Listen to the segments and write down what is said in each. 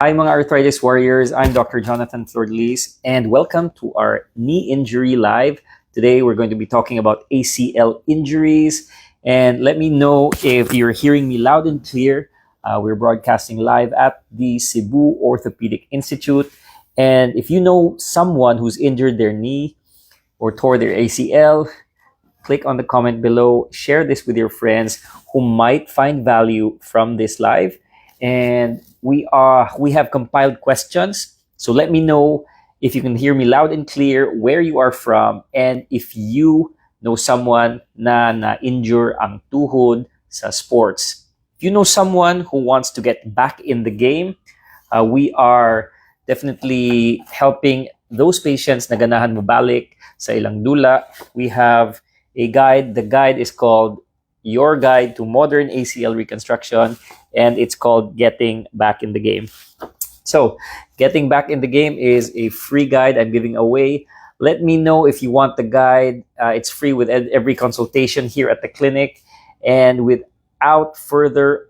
Hi mga arthritis warriors, I'm Dr. Jonathan Flordelis and welcome to our knee injury live. Today we're going to be talking about ACL injuries, and let me know if you're hearing me loud and clear. We're broadcasting live at the Cebu Orthopedic Institute, and if you know someone who's injured their knee or tore their ACL, click on the comment below, share this with your friends who might find value from this live. And we have compiled questions. So let me know if you can hear me loud and clear, where you are from, and if you know someone na injure ang tuhod sa sports. If you know someone who wants to get back in the game, we are definitely helping those patients na ganahan mabalik sa ilang dula. We have a guide. The guide is called Your Guide to Modern ACL Reconstruction, and it's called Getting Back in the Game. So, Getting Back in the Game is a free guide I'm giving away. Let me know if you want the guide. It's free with every consultation here at the clinic. And without further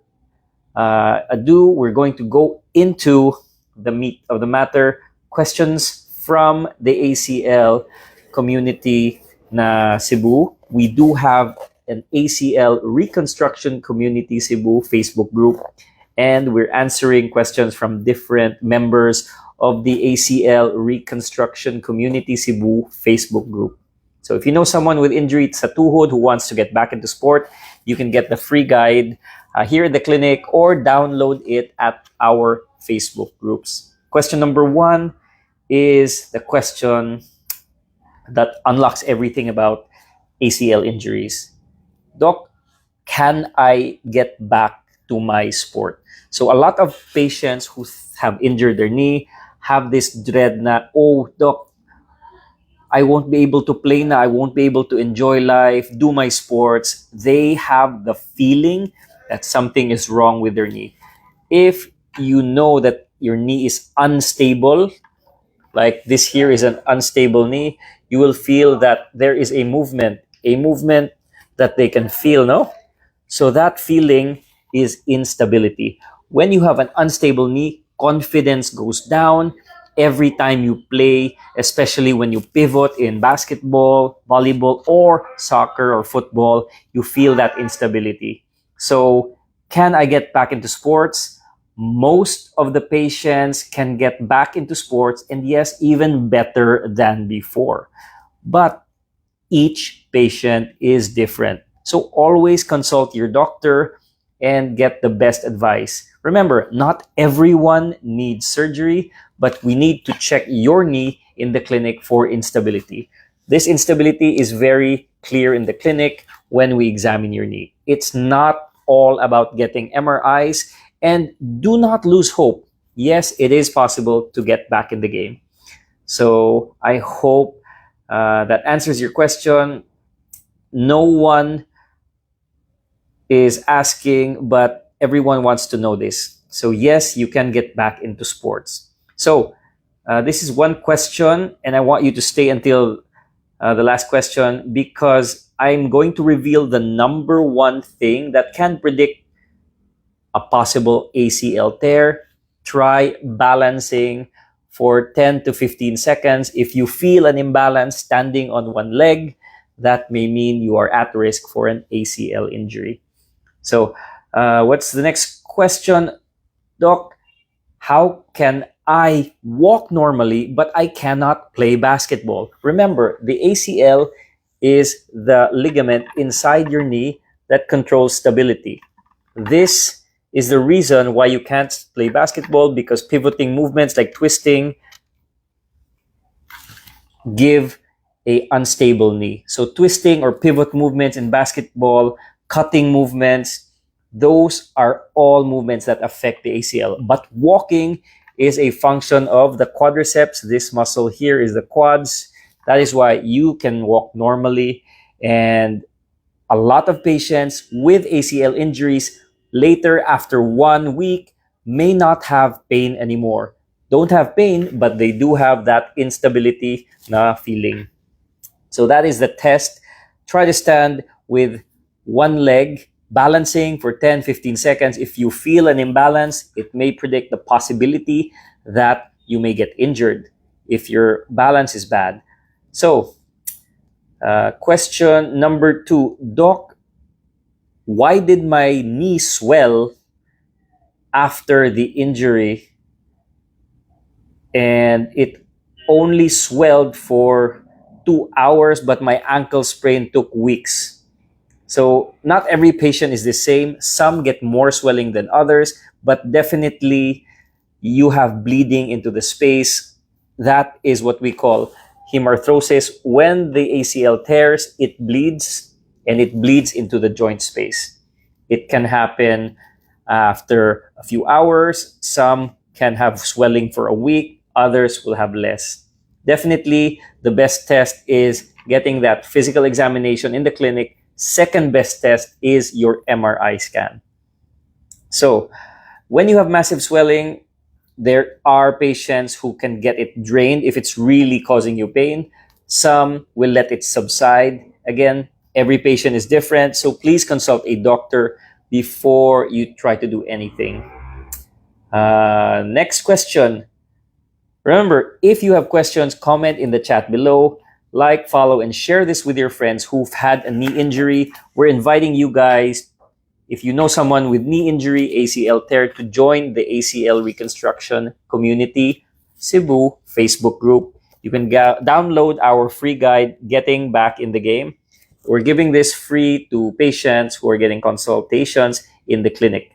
ado, we're going to go into the meat of the matter. Questions from the ACL community na Cebu. We do have an ACL Reconstruction Community Cebu Facebook group, and we're answering questions from different members of the ACL Reconstruction Community Cebu Facebook group. So if you know someone with injury sa tuhod who wants to get back into sport, you can get the free guide here at the clinic or download it at our Facebook groups. Question number 1 is the question that unlocks everything about ACL injuries. Doc, can I get back to my sport? So a lot of patients who have injured their knee have this dread na, oh, Doc, I won't be able to play na, I won't be able to enjoy life, do my sports. They have the feeling that something is wrong with their knee. If you know that your knee is unstable, like this here is an unstable knee, you will feel that there is a movement that they can feel, no? So that feeling is instability. When you have an unstable knee, confidence goes down every time you play, especially when you pivot in basketball, volleyball, or soccer or football, you feel that instability. So, can I get back into sports? Most of the patients can get back into sports, and yes, even better than before. But each patient is different. So always consult your doctor and get the best advice. Remember, not everyone needs surgery, but we need to check your knee in the clinic for instability. This instability is very clear in the clinic when we examine your knee. It's not all about getting MRIs, and do not lose hope. Yes, it is possible to get back in the game. So I hope that answers your question. No one is asking, but everyone wants to know this. So yes, you can get back into sports. So this is one question, and I want you to stay until the last question, because I'm going to reveal the number one thing that can predict a possible ACL tear. Try balancing for 10 to 15 seconds. If you feel an imbalance standing on one leg, that may mean you are at risk for an ACL injury. So, what's the next question? Doc, how can I walk normally, but I cannot play basketball? Remember, the ACL is the ligament inside your knee that controls stability. This is the reason why you can't play basketball, because pivoting movements like twisting give a unstable knee. So twisting or pivot movements in basketball, cutting movements, those are all movements that affect the ACL. But walking is a function of the quadriceps. This muscle here is the quads. That is why you can walk normally. And a lot of patients with ACL injuries later, after 1 week, may not have pain anymore. Don't have pain, but they do have that instability na feeling. So that is the test. Try to stand with one leg balancing for 10-15 seconds. If you feel an imbalance, it may predict the possibility that you may get injured if your balance is bad. So, question number 2, Doc, why did my knee swell after the injury, and it only swelled for 2 hours, but my ankle sprain took weeks? So not every patient is the same. Some get more swelling than others, but definitely you have bleeding into the space. That is what we call hemarthrosis. When the ACL tears, it bleeds, and it bleeds into the joint space. It can happen after a few hours. Some can have swelling for a week. Others will have less. Definitely, the best test is getting that physical examination in the clinic. Second best test is your MRI scan. So, when you have massive swelling, there are patients who can get it drained if it's really causing you pain. Some will let it subside. Again, every patient is different, so please consult a doctor before you try to do anything. Next question. Remember, if you have questions, comment in the chat below. Like, follow, and share this with your friends who've had a knee injury. We're inviting you guys, if you know someone with knee injury, ACL tear, to join the ACL Reconstruction Community Cebu Facebook group. You can download our free guide, Getting Back in the Game. We're giving this free to patients who are getting consultations in the clinic.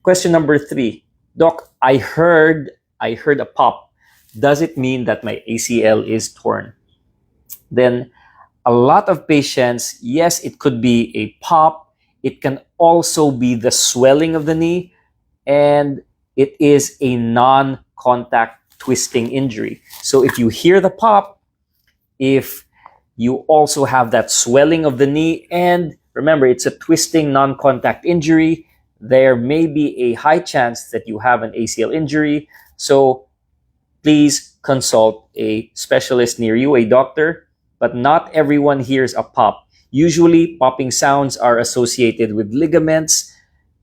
Question number 3. Doc, I heard a pop. Does it mean that my ACL is torn? Then a lot of patients, yes, it could be a pop. It can also be the swelling of the knee, and it is a non-contact twisting injury. So if you hear the pop, if you also have that swelling of the knee, and remember, it's a twisting non-contact injury, there may be a high chance that you have an ACL injury. So please consult a specialist near you, a doctor. But not everyone hears a pop. Usually, popping sounds are associated with ligaments.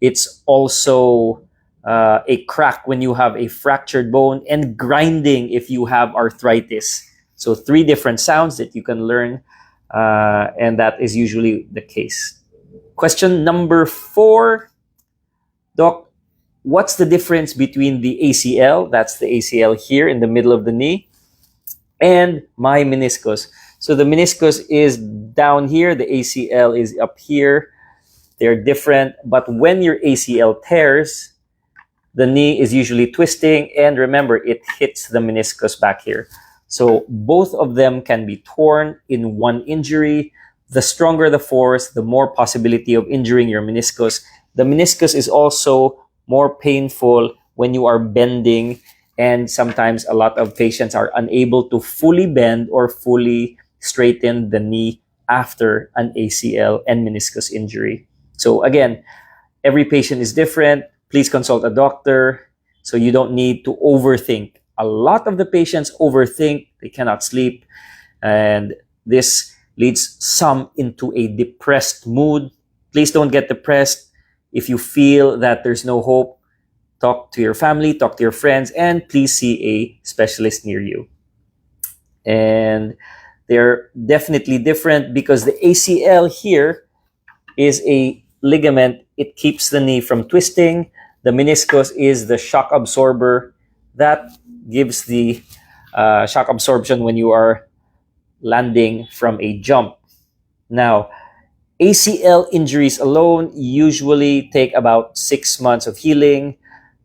It's also a crack when you have a fractured bone, and grinding if you have arthritis. So 3 different sounds that you can learn, and that is usually the case. Question number 4. Doc, what's the difference between the ACL, that's the ACL here in the middle of the knee, and my meniscus? So the meniscus is down here, the ACL is up here. They're different, but when your ACL tears, the knee is usually twisting, and remember, it hits the meniscus back here. So both of them can be torn in one injury. The stronger the force, the more possibility of injuring your meniscus. The meniscus is also more painful when you are bending, and sometimes a lot of patients are unable to fully bend or fully straighten the knee after an ACL and meniscus injury. So again, every patient is different. Please consult a doctor so you don't need to overthink. A lot of the patients overthink, they cannot sleep, and this leads some into a depressed mood. Please don't get depressed. If you feel that there's no hope, talk to your family, talk to your friends, and please see a specialist near you. And they're definitely different because the ACL here is a ligament. It keeps the knee from twisting. The meniscus is the shock absorber that gives the shock absorption when you are landing from a jump. Now, ACL injuries alone usually take about 6 months of healing.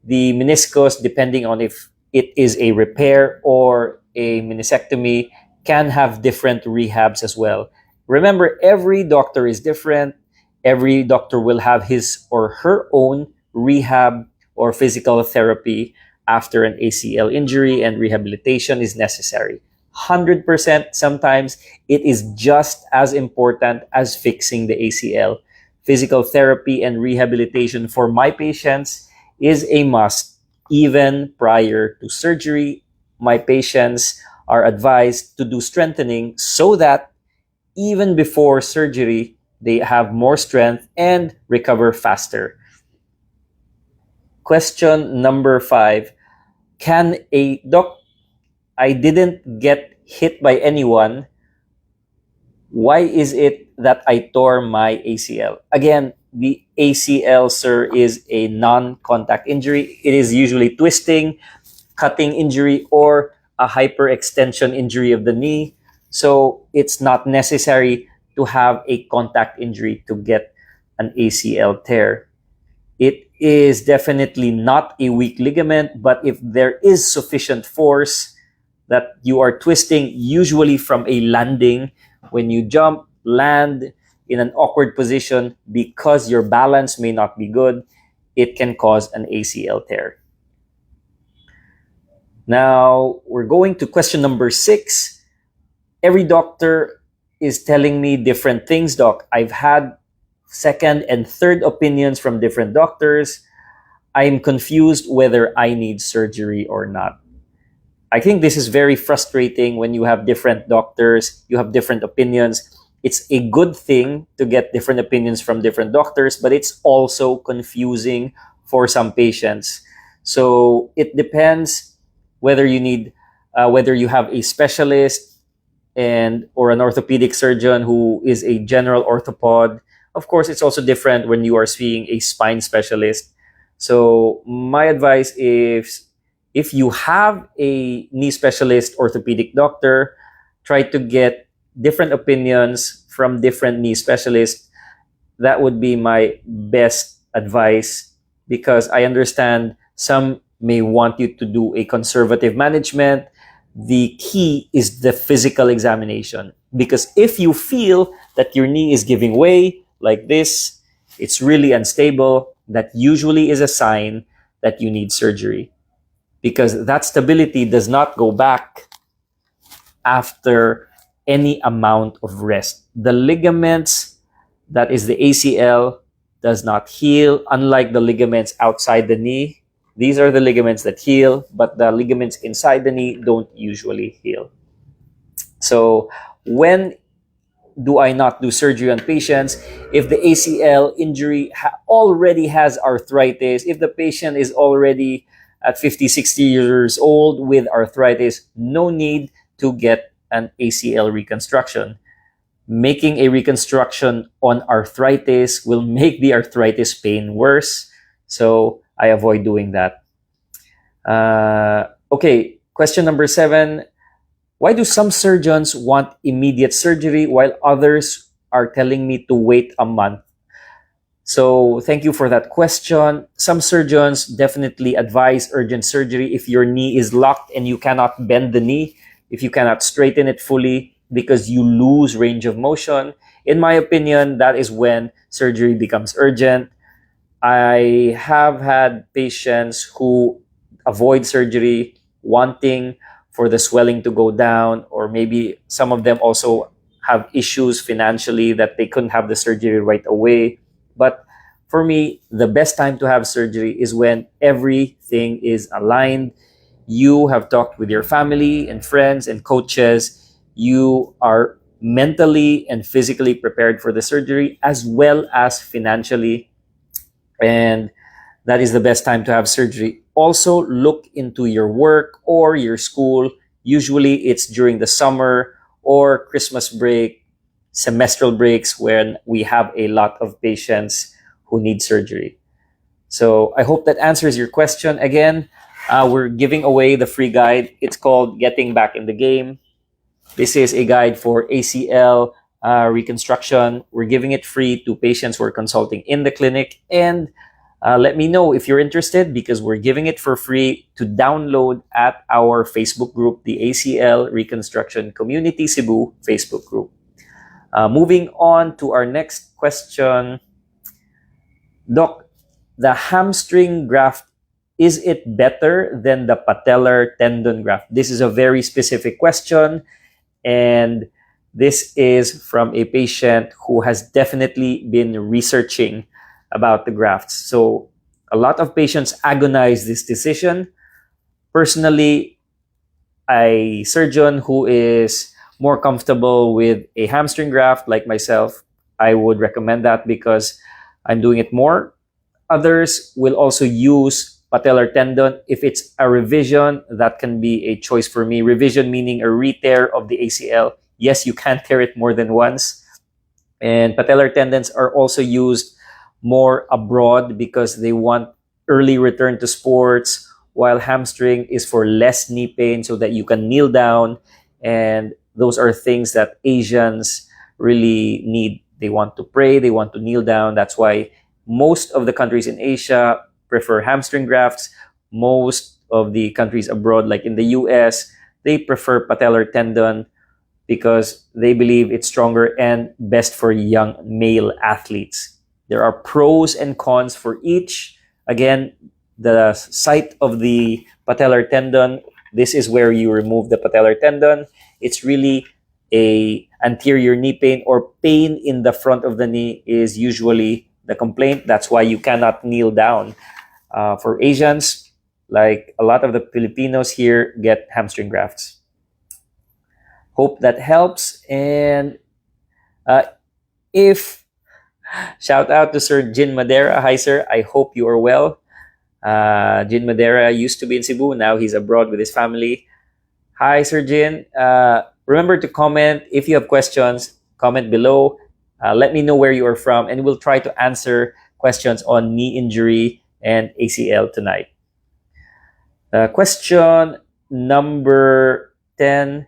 The meniscus, depending on if it is a repair or a meniscectomy, can have different rehabs as well. Remember, every doctor is different. Every doctor will have his or her own rehab or physical therapy after an ACL injury, and rehabilitation is necessary. 100%, sometimes it is just as important as fixing the ACL. Physical therapy and rehabilitation for my patients is a must, even prior to surgery. My patients are advised to do strengthening so that even before surgery, they have more strength and recover faster. Question number 5. Can a doc, I didn't get hit by anyone. Why is it that I tore my ACL? Again, the ACL, sir, is a non-contact injury. It is usually twisting, cutting injury, or a hyperextension injury of the knee. So it's not necessary to have a contact injury to get an ACL tear. It is definitely not a weak ligament, but if there is sufficient force that you are twisting, usually from a landing, when you jump, land in an awkward position because your balance may not be good, it can cause an ACL tear. Now, we're going to question number 6. Every doctor is telling me different things, doc. I've had second and third opinions from different doctors. I'm confused whether I need surgery or not. I think this is very frustrating when you have different doctors, you have different opinions. It's a good thing to get different opinions from different doctors, but it's also confusing for some patients. So it depends whether you need, whether you have a specialist and or an orthopedic surgeon who is a general orthopod. Of course, it's also different when you are seeing a spine specialist. So my advice is, if you have a knee specialist orthopedic doctor, try to get different opinions from different knee specialists. That would be my best advice, because I understand some may want you to do a conservative management. The key is the physical examination, because if you feel that your knee is giving way like this, it's really unstable, that usually is a sign that you need surgery, because that stability does not go back after any amount of rest. The ligaments, that is the ACL, does not heal, unlike the ligaments outside the knee. These are the ligaments that heal, but the ligaments inside the knee don't usually heal. So when do I not do surgery on patients? If the ACL injury already has arthritis, if the patient is already at 50, 60 years old with arthritis, no need to get an ACL reconstruction. Making a reconstruction on arthritis will make the arthritis pain worse. So I avoid doing that. Okay, question number 7. Why do some surgeons want immediate surgery while others are telling me to wait a month? So thank you for that question. Some surgeons definitely advise urgent surgery if your knee is locked and you cannot bend the knee, if you cannot straighten it fully because you lose range of motion. In my opinion, that is when surgery becomes urgent. I have had patients who avoid surgery wanting for the swelling to go down, or maybe some of them also have issues financially that they couldn't have the surgery right away. But for me, the best time to have surgery is when everything is aligned. You have talked with your family and friends and coaches. You are mentally and physically prepared for the surgery, as well as financially. And that is the best time to have surgery. Also, look into your work or your school. Usually it's during the summer or Christmas break, semestral breaks, when we have a lot of patients who need surgery. So I hope that answers your question. Again, we're giving away the free guide. It's called Getting Back in the Game. This is a guide for ACL reconstruction. We're giving it free to patients who are consulting in the clinic. And let me know if you're interested, because we're giving it for free to download at our Facebook group, the ACL Reconstruction Community Cebu Facebook group. Moving on to our next question. Doc, the hamstring graft, is it better than the patellar tendon graft? This is a very specific question, and this is from a patient who has definitely been researching about the grafts. So a lot of patients agonize this decision. Personally, a surgeon who is more comfortable with a hamstring graft like myself, I would recommend that because I'm doing it more. Others will also use patellar tendon. If it's a revision, that can be a choice for me. Revision meaning a re-tear of the ACL. Yes, you can tear it more than once. And patellar tendons are also used more abroad because they want early return to sports, while hamstring is for less knee pain so that you can kneel down. And those are things that Asians really need. They want to pray, they want to kneel down. That's why most of the countries in Asia prefer hamstring grafts. Most of the countries abroad, like in the US, they prefer patellar tendon because they believe it's stronger and best for young male athletes. There are pros and cons for each. Again, the site of the patellar tendon, this is where you remove the patellar tendon. It's really a anterior knee pain or pain in the front of the knee is usually the complaint. That's why you cannot kneel down. For Asians, like a lot of the Filipinos here, get hamstring grafts. Hope that helps. And if shout out to Sir Jin Madera. Hi, sir. I hope you are well. Jin Madera used to be in Cebu. Now he's abroad with his family. Hi, Sir Jin. Remember to comment. If you have questions, comment below. Let me know where you are from, and we'll try to answer questions on knee injury and ACL tonight. Question number 10.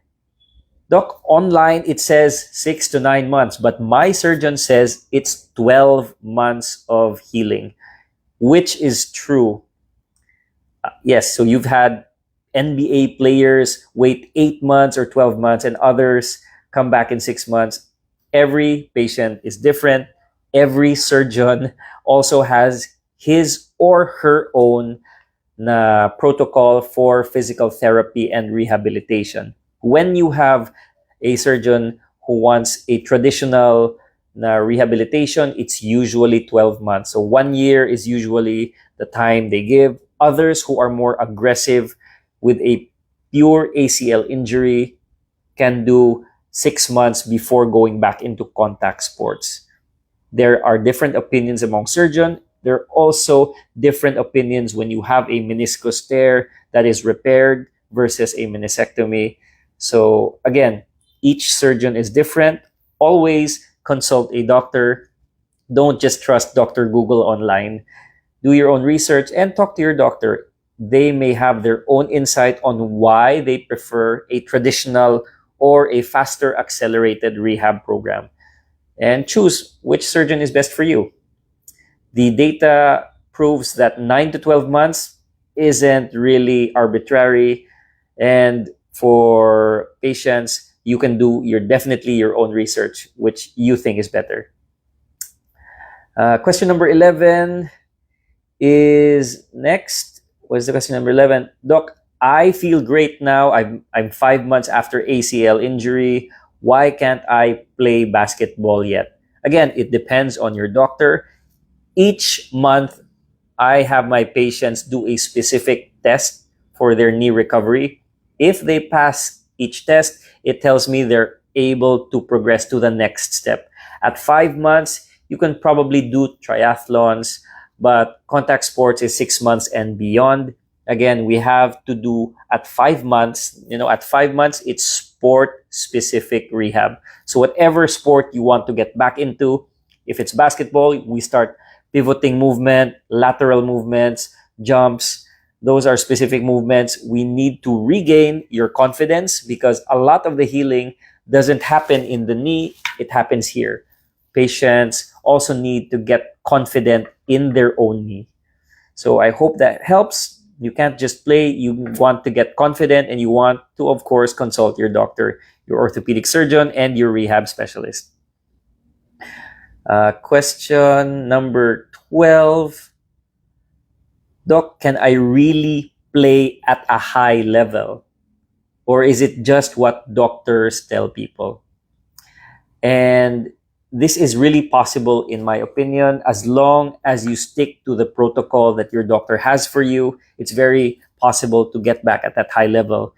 Doc, online it says 6 to 9 months, but my surgeon says it's 12 months of healing. Which is true? Yes, so you've had NBA players wait 8 months or 12 months and others come back in 6 months. Every patient is different. Every surgeon also has his or her own protocol for physical therapy and rehabilitation. When you have a surgeon who wants a traditional rehabilitation, it's usually 12 months. So 1 year is usually the time they give. Others who are more aggressive with a pure ACL injury can do 6 months before going back into contact sports. There are different opinions among surgeons. There are also different opinions when you have a meniscus tear that is repaired versus a meniscectomy. So again, each surgeon is different. Always consult a doctor. Don't just trust Dr. Google online. Do your own research and talk to your doctor. They may have their own insight on why they prefer a traditional or a faster accelerated rehab program. And choose which surgeon is best for you. The data proves that 9 to 12 months isn't really arbitrary. And for patients, you can do definitely your own research, which you think is better. Question number 11 is next. What's the question number 11? Doc, I feel great now. I'm 5 months after ACL injury. Why can't I play basketball yet? Again, it depends on your doctor. Each month, I have my patients do a specific test for their knee recovery. If they pass each test, it tells me they're able to progress to the next step. At 5 months, you can probably do triathlons, but contact sports is 6 months and beyond. Again, we have to do at 5 months. At 5 months, it's sport-specific rehab. So whatever sport you want to get back into, if it's basketball, we start pivoting movement, lateral movements, jumps. Those are specific movements. We need to regain your confidence because a lot of the healing doesn't happen in the knee. It happens here. Patients also need to get confident in their own knee. So I hope that helps. You can't just play. You want to get confident and you want to, of course, consult your doctor, your orthopedic surgeon, and your rehab specialist. Question number 12. Doc, can I really play at a high level? Or is it just what doctors tell people? And this is really possible, in my opinion, as long as you stick to the protocol that your doctor has for you. It's very possible to get back at that high level.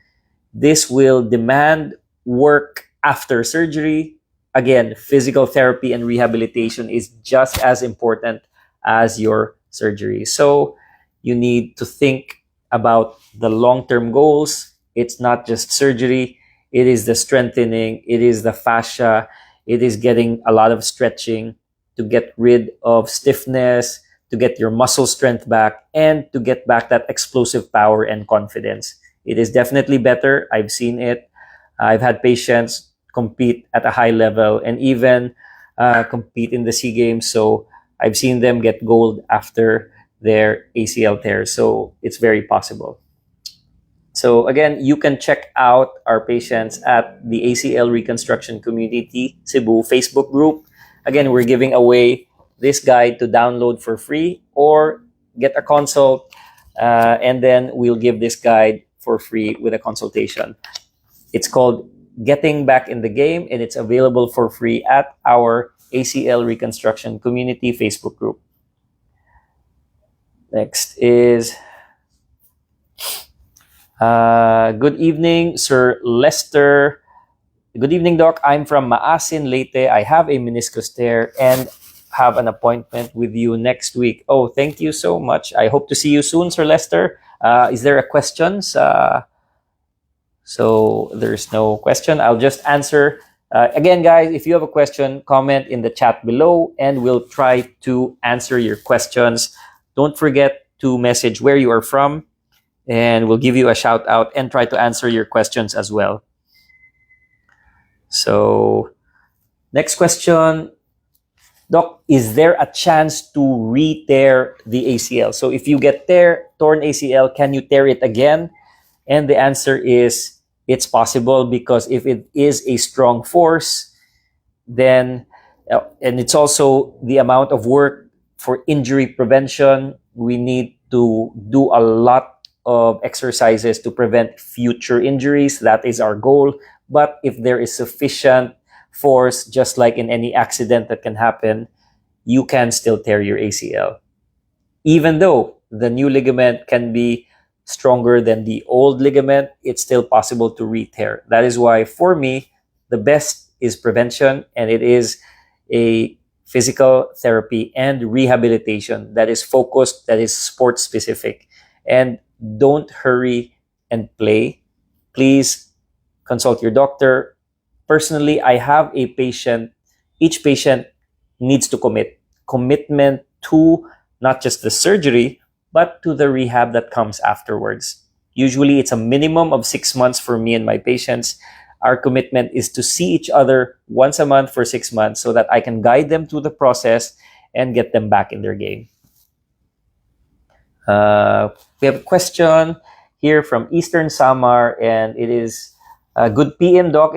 This will demand work after surgery. again, physical therapy and rehabilitation is just as important as your surgery. So you need to think about the long-term goals. It's not just surgery. It is the strengthening. It is the fascia. It is getting a lot of stretching to get rid of stiffness, to get your muscle strength back, and to get back that explosive power and confidence. It is definitely better. I've seen it. I've had patients compete at a high level and even compete in the SEA Games. So I've seen them get gold after their ACL tear. So it's very possible. So again, you can check out our patients at the ACL Reconstruction Community Cebu Facebook group. Again, we're giving away this guide to download for free or get a consult, and then we'll give this guide for free with a consultation. It's called Getting Back in the Game, and it's available for free at our ACL Reconstruction Community Facebook group. Next is, good evening, Sir Lester. Good evening, Doc. I'm from Maasin, Leyte. I have a meniscus tear and have an appointment with you next week. Oh, thank you so much. I hope to see you soon, Sir Lester. Is there a question? So there's no question. I'll just answer. Again, guys, if you have a question, comment in the chat below and we'll try to answer your questions. Don't forget to message where you are from and we'll give you a shout out and try to answer your questions as well. So next question, Doc, is there a chance to re-tear the ACL? So if you get torn ACL, can you tear it again? And the answer is it's possible, because if it is a strong force, then, and it's also the amount of work for injury prevention, we need to do a lot of exercises to prevent future injuries. That is our goal. But if there is sufficient force, just like in any accident that can happen, you can still tear your ACL. Even though the new ligament can be stronger than the old ligament, it's still possible to re-tear. That is why, for me, the best is prevention, and it is a physical therapy and rehabilitation that is focused, that is sport specific. And don't hurry and play. Please consult your doctor. Personally, I have a patient. Each patient needs to commitment to not just the surgery, but to the rehab that comes afterwards. Usually, it's a minimum of 6 months for me and my patients. Our commitment is to see each other once a month for 6 months so that I can guide them through the process and get them back in their game. We have a question here from Eastern Samar, and it is a good PM, Doc.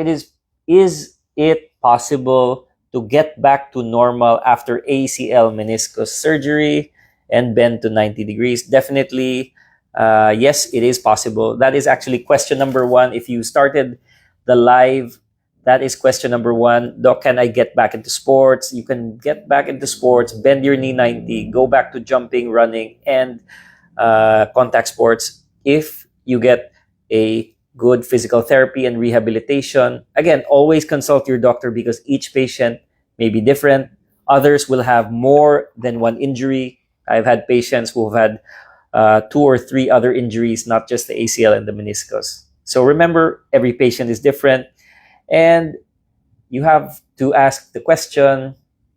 Is it possible to get back to normal after ACL meniscus surgery and bend to 90 degrees? Definitely, yes, it is possible. That is actually question number one. If you started the live, that is question number one. Doc, can I get back into sports? You can get back into sports, bend your knee 90, go back to jumping, running, and contact sports if you get a good physical therapy and rehabilitation. Again, always consult your doctor because each patient may be different. Others will have more than one injury. I've had patients who have had 2 or 3 other injuries, not just the ACL and the meniscus. So remember, every patient is different, and you have to ask the question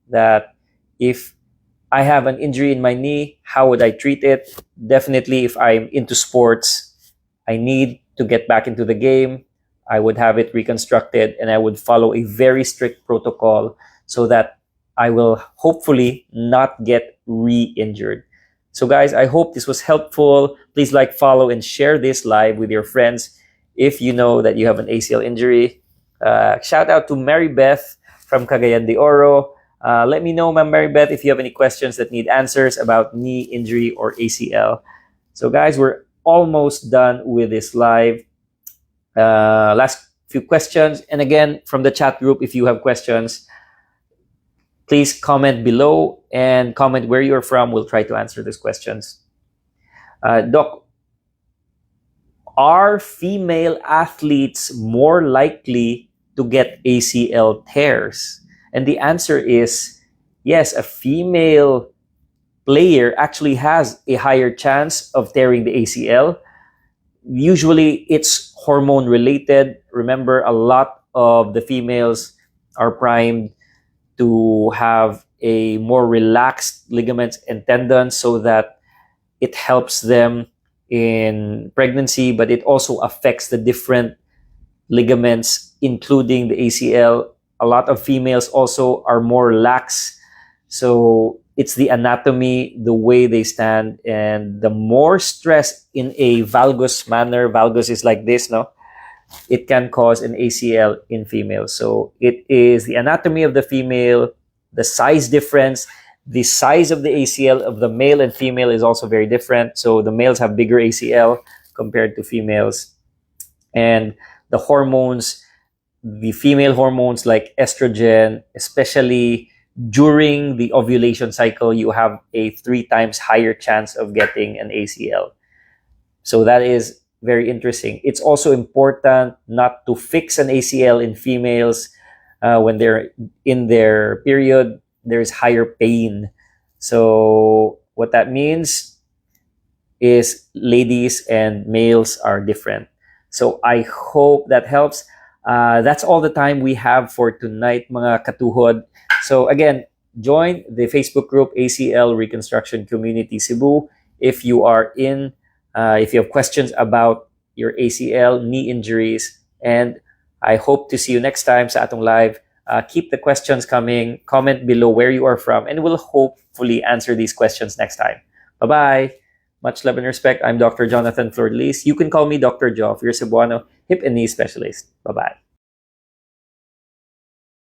that if I have an injury in my knee, how would I treat it? Definitely, if I'm into sports, I need to get back into the game, I would have it reconstructed and I would follow a very strict protocol so that I will hopefully not get re-injured. So guys, I hope this was helpful. Please like, follow, and share this live with your friends if you know that you have an ACL injury. Shout out to Mary Beth from Cagayan de Oro. Let me know, Ma'am Mary Beth, if you have any questions that need answers about knee injury or ACL. So guys, we're almost done with this live. Last few questions. And again, from the chat group, if you have questions, please comment below and comment where you're from. We'll try to answer these questions. Doc, are female athletes more likely to get ACL tears? And the answer is yes, a female player actually has a higher chance of tearing the ACL. Usually it's hormone related. Remember, a lot of the females are primed to have a more relaxed ligaments and tendons so that it helps them in pregnancy, but it also affects the different ligaments, including the ACL. A lot of females also are more lax. So it's the anatomy, the way they stand, and the more stress in a valgus manner, valgus is like this, no? It can cause an ACL in females. So it is the anatomy of the female, the size difference, the size of the ACL of the male and female is also very different. So the males have bigger ACL compared to females. And the hormones, the female hormones like estrogen, especially during the ovulation cycle, you have a 3 times higher chance of getting an ACL. So that is very interesting. It's also important not to fix an ACL in females when they're in their period. There's higher pain. So what that means is ladies and males are different. So I hope that helps. That's all the time we have for tonight, mga katuhod. So again, join the Facebook group ACL Reconstruction Community Cebu if you are in, if you have questions about your ACL, knee injuries, and I hope to see you next time sa atong live. Keep the questions coming. Comment below where you are from, and we'll hopefully answer these questions next time. Bye-bye. Much love and respect. I'm Dr. Jonathan Flordelis. You can call me Dr. Jof, your Cebuano hip and knee specialist. Bye-bye.